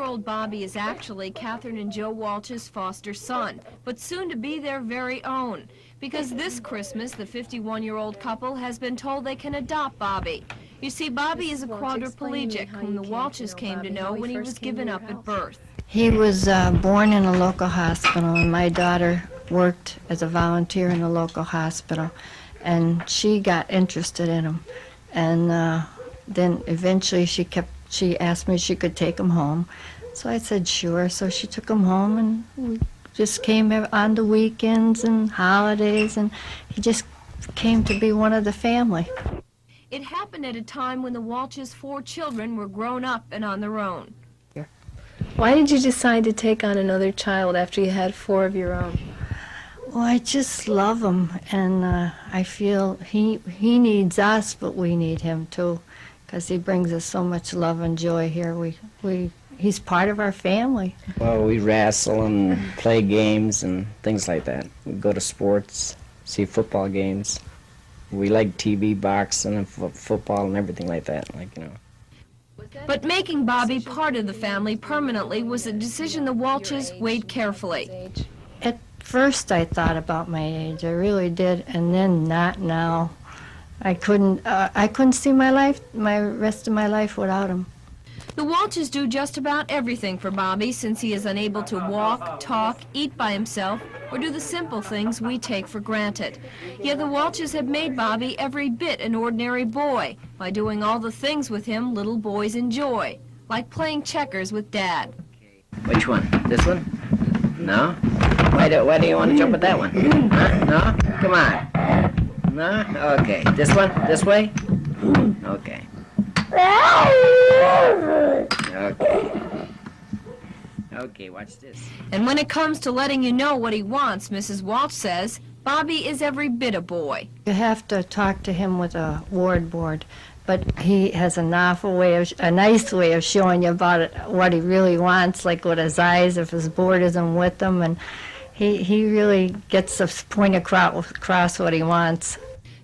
4-year-old Bobby is actually Catherine and Joe Walsh's foster son, but soon to be their very own. Because this Christmas, the 51-year-old couple has been told they can adopt Bobby. You see, Bobby is a quadriplegic whom the Walshes came to know when he was given up at birth. He was born in a local hospital, and my daughter worked as a volunteer in a local hospital, and she got interested in him. And then eventually she asked me if she could take him home. So I said sure. So she took him home, and we just came on the weekends and holidays, and he just came to be one of the family. It happened at a time when the Walsh's 4 children were grown up and on their own. Why did you decide to take on another child after you had 4 of your own? Well, I just love him, and I feel he needs us, but we need him too, because he brings us so much love and joy here. He's part of our family. Well, we wrestle and play games and things like that. We go to sports, see football games. We like TV, boxing, and football and everything like that, But making Bobby part of the family permanently was a decision the Walshes weighed carefully. At first I thought about my age, I really did, and then not now. I couldn't see my rest of my life without him. The Walshes do just about everything for Bobby since he is unable to walk, talk, eat by himself, or do the simple things we take for granted. Yet the Walshes have made Bobby every bit an ordinary boy by doing all the things with him little boys enjoy, like playing checkers with Dad. Which one? This one? No? Why do you want to jump at that one? Huh? No? Come on. No? Okay. This one? This way? Okay. Okay. Okay, watch this. And when it comes to letting you know what he wants, Mrs. Walsh says, Bobby is every bit a boy. You have to talk to him with a ward board, but he has a nice way of showing you about it, what he really wants, like with his eyes, if his board isn't with him, and he really gets to point across what he wants.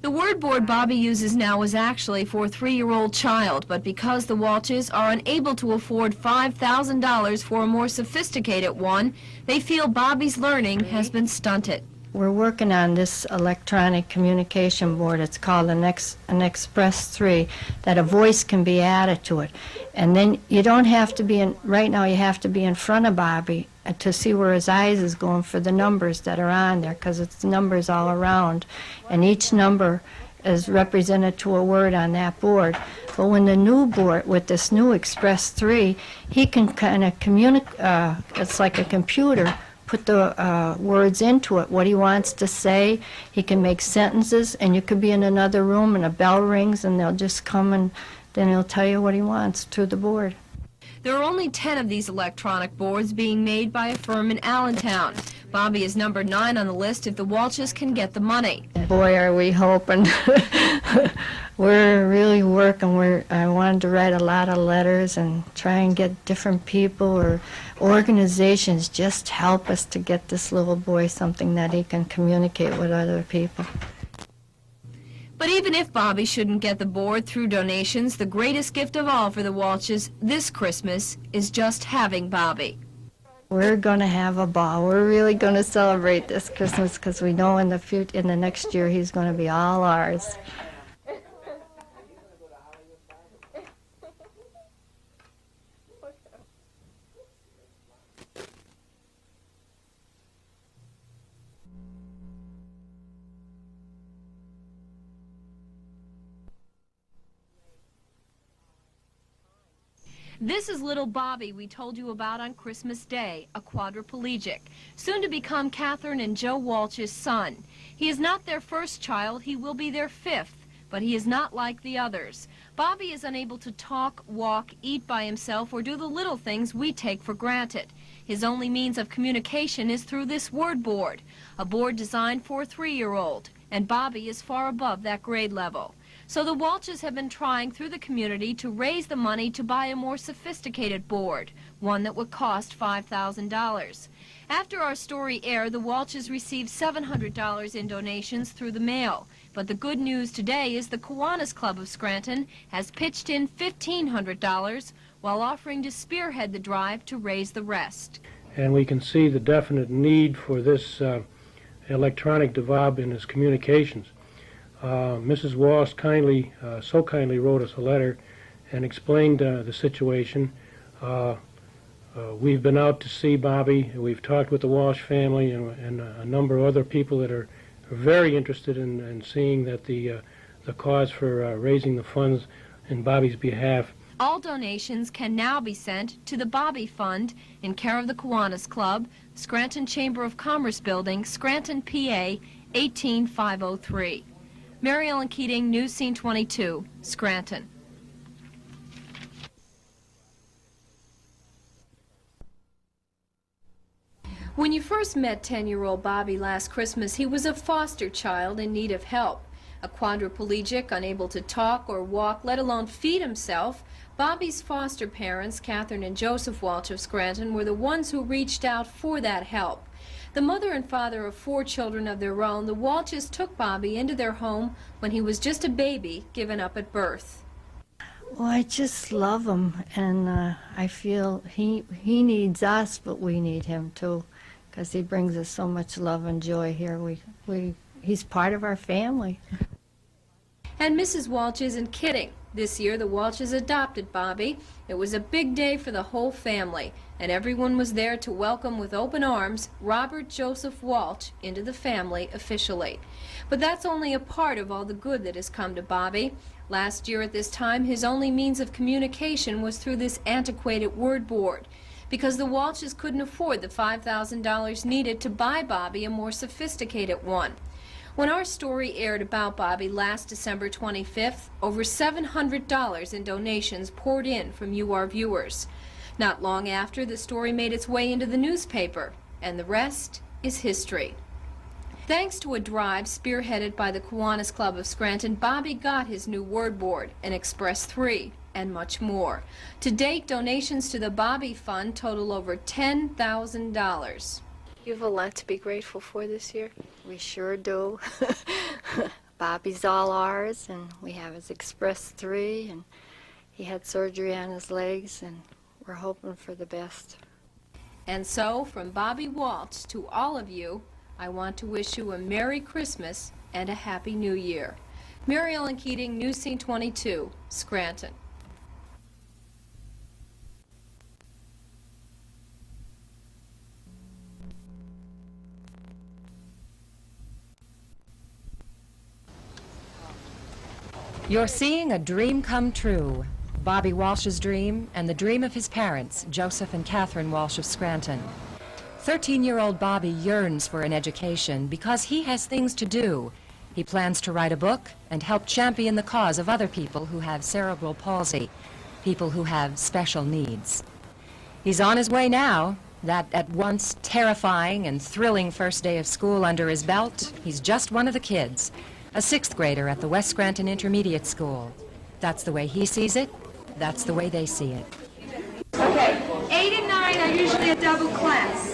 The word board Bobby uses now is actually for a 3-year-old child, but because the Walshes are unable to afford $5,000 for a more sophisticated one, they feel Bobby's learning has been stunted. We're working on this electronic communication board. It's called an Express 3, that a voice can be added to it. And then you don't have to be right now you have to be in front of Bobby to see where his eyes is going for the numbers that are on there, because it's numbers all around. And each number is represented to a word on that board. But when the new board, with this new Express 3, he can kind of communicate, it's like a computer, put the words into it, what he wants to say. He can make sentences, and you could be in another room and a bell rings and they'll just come and then he'll tell you what he wants through the board. There are only 10 of these electronic boards being made by a firm in Allentown. Bobby is number 9 on the list if the Walshes can get the money. Boy, are we hoping. We're really working. I wanted to write a lot of letters and try and get different people or organizations just help us to get this little boy something that he can communicate with other people. But even if Bobby shouldn't get the board through donations, the greatest gift of all for the Walshes this Christmas is just having Bobby. We're going to have a ball. We're really going to celebrate this Christmas because we know in the next year he's going to be all ours. This is little Bobby we told you about on Christmas Day, a quadriplegic, soon to become Catherine and Joe Walsh's son. He is not their first child, he will be their 5th, but he is not like the others. Bobby is unable to talk, walk, eat by himself, or do the little things we take for granted. His only means of communication is through this word board, a board designed for a 3-year-old, and Bobby is far above that grade level. So the Walshes have been trying through the community to raise the money to buy a more sophisticated board, one that would cost $5,000. After our story aired, the Walshes received $700 in donations through the mail. But the good news today is the Kiwanis Club of Scranton has pitched in $1,500, while offering to spearhead the drive to raise the rest. And we can see the definite need for this electronic device in his communications. Mrs. Walsh so kindly wrote us a letter and explained the situation. We've been out to see Bobby. We've talked with the Walsh family and a number of other people that are very interested in seeing that the cause for raising the funds in Bobby's behalf. All donations can now be sent to the Bobby Fund in care of the Kiwanis Club, Scranton Chamber of Commerce Building, Scranton, PA 18503. Mary Ellen Keating, News Scene 22, Scranton. When you first met 10-year-old Bobby last Christmas, he was a foster child in need of help. A quadriplegic, unable to talk or walk, let alone feed himself, Bobby's foster parents, Catherine and Joseph Walsh of Scranton, were the ones who reached out for that help. The mother and father of 4 children of their own, the Walshes took Bobby into their home when he was just a baby, given up at birth. Well, I just love him, and I feel he needs us, but we need him too, because he brings us so much love and joy here. He's part of our family. And Mrs. Walsh isn't kidding. This year, the Walshes adopted Bobby. It was a big day for the whole family, and everyone was there to welcome with open arms Robert Joseph Walsh into the family officially. But that's only a part of all the good that has come to Bobby. Last year at this time, his only means of communication was through this antiquated word board, because the Walshes couldn't afford the $5,000 needed to buy Bobby a more sophisticated one. When our story aired about Bobby last December 25th, over $700 in donations poured in from you, our viewers. Not long after, the story made its way into the newspaper, and the rest is history. Thanks to a drive spearheaded by the Kiwanis Club of Scranton, Bobby got his new word board, an Express 3, and much more. To date, donations to the Bobby Fund total over $10,000. You have a lot to be grateful for this year. We sure do. Bobby's all ours, and we have his Express 3, and he had surgery on his legs, and we're hoping for the best. And so, from Bobby Walsh to all of you, I want to wish you a Merry Christmas and a Happy New Year. Mary Ellen Keating, News Scene 22, Scranton. You're seeing a dream come true. Bobby Walsh's dream and the dream of his parents, Joseph and Catherine Walsh of Scranton. 13-year-old Bobby yearns for an education because he has things to do. He plans to write a book and help champion the cause of other people who have cerebral palsy, people who have special needs. He's on his way now. That at once terrifying and thrilling first day of school under his belt, he's just one of the kids. A 6th grader at the West Scranton Intermediate School. That's the way he sees it. That's the way they see it. Okay, 8 and 9 are usually a double class.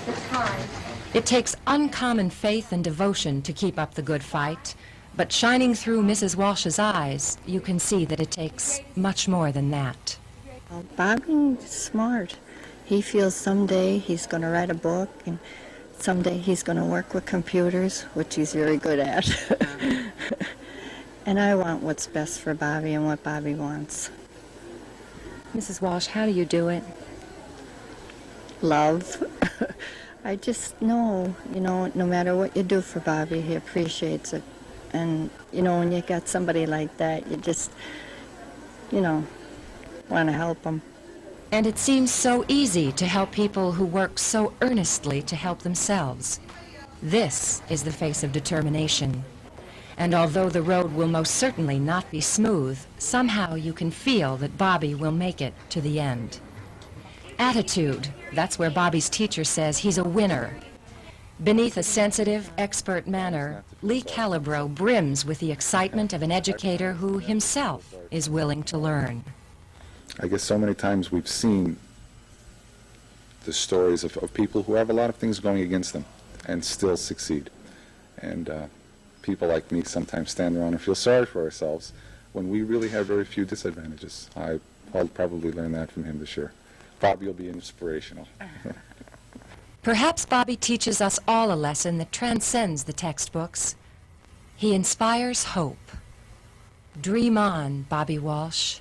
The time. It takes uncommon faith and devotion to keep up the good fight. But shining through Mrs. Walsh's eyes, you can see that it takes much more than that. Well, Bobby's smart. He feels someday he's going to write a book, and someday he's going to work with computers, which he's very good at. And I want what's best for Bobby and what Bobby wants. Mrs. Walsh, how do you do it? Love. I just know, no matter what you do for Bobby, he appreciates it. And, when you got somebody like that, you just, want to help him. And it seems so easy to help people who work so earnestly to help themselves. This is the face of determination. And although the road will most certainly not be smooth, somehow you can feel that Bobby will make it to the end. Attitude, that's where Bobby's teacher says he's a winner. Beneath a sensitive, expert manner, Lee Calabro brims with the excitement of an educator who himself is willing to learn. I guess so many times we've seen the stories of people who have a lot of things going against them and still succeed. And people like me sometimes stand around and feel sorry for ourselves when we really have very few disadvantages. I I'll probably learn that from him this year. Bobby will be inspirational. Perhaps Bobby teaches us all a lesson that transcends the textbooks. He inspires hope. Dream on, Bobby Walsh.